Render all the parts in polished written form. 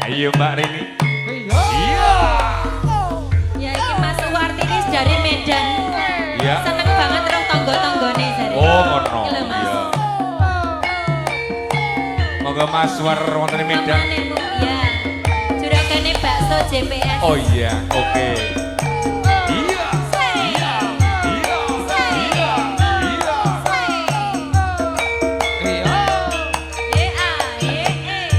Ayo Mbak Rini. Iya. Ya iki Mas Wartini dari Medan. Iya. Seneng banget terus tangga-tanggane jare. Oh ngono. Iki lho, Mas. Iya. Moga Mas War wonten ing Medan. Pamane, Bu. Ya. Juragane bakso JPS. Oh iya, oke. Iya. Iya. Iya. Iya. Iya. Iya. Ye a ye e.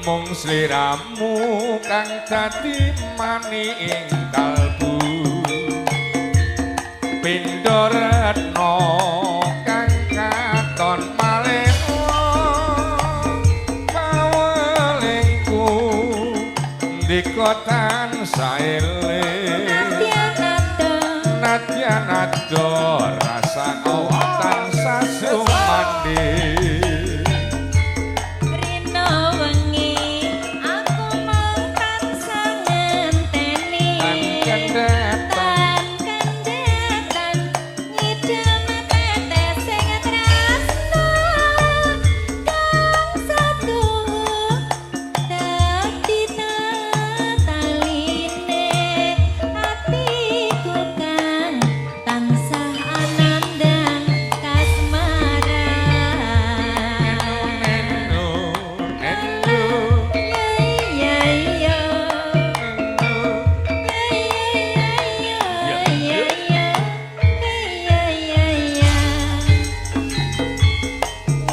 Mung sliramu kang dadi mani ing kalbu pindho retno kang katon maleo pawelingku ndika tansah eling nadyan ado rasa tansah sumandhi. Rino wengi aku mung tansah ngenteni. Tan kendetan ngidam tetes sing tresno kang satuwu dadi taline atiku kang tansah anandang kasmaran.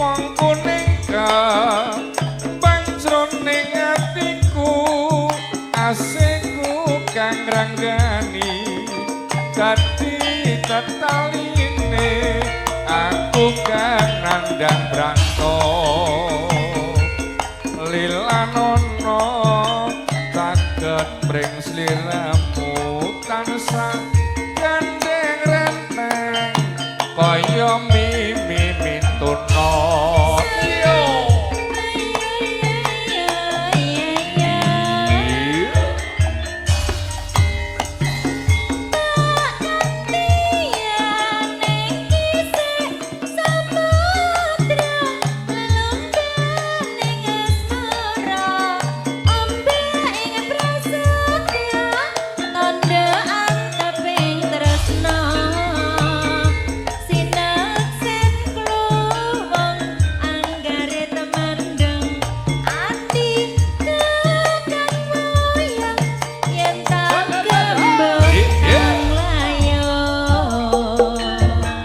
Wong kuning pancroning atiku asingku kang ranggani dadi tetaline aku kang nandang branto lilanono saged pring sliramu tansah gandeng renteng kaya mimi mintuno. Iya.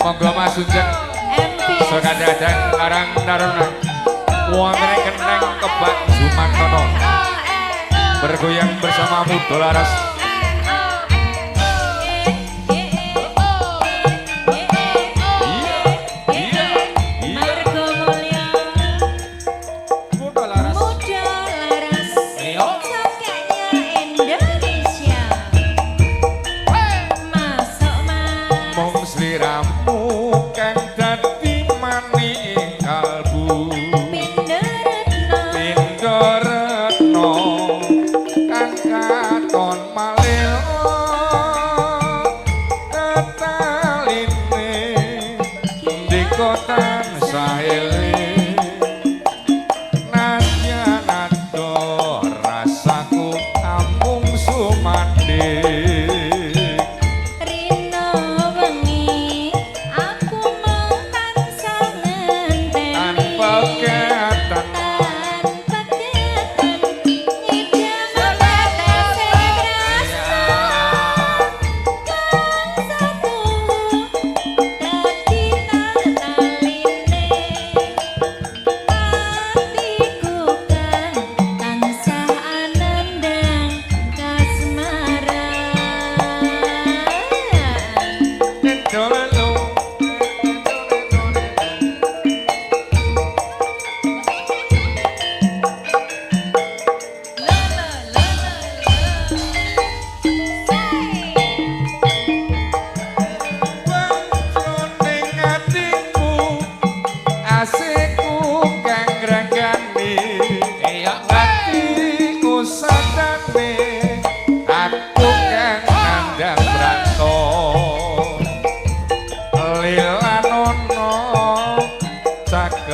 Monggo Mas Sunjeng iso kadang-kadang karang taruna wonten ing keneng kebak Jumantono bergoyang bersama Mudo Laras. Mudo Laras. Mung sliramu kang dadi mani ing kalbu pindho retno kang katon maleo tetaline ndika tansah eling nadyan ado rasaku amung sumandhi.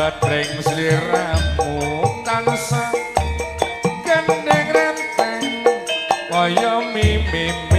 Getring sliramu tansah gendeng renteng kaya mimim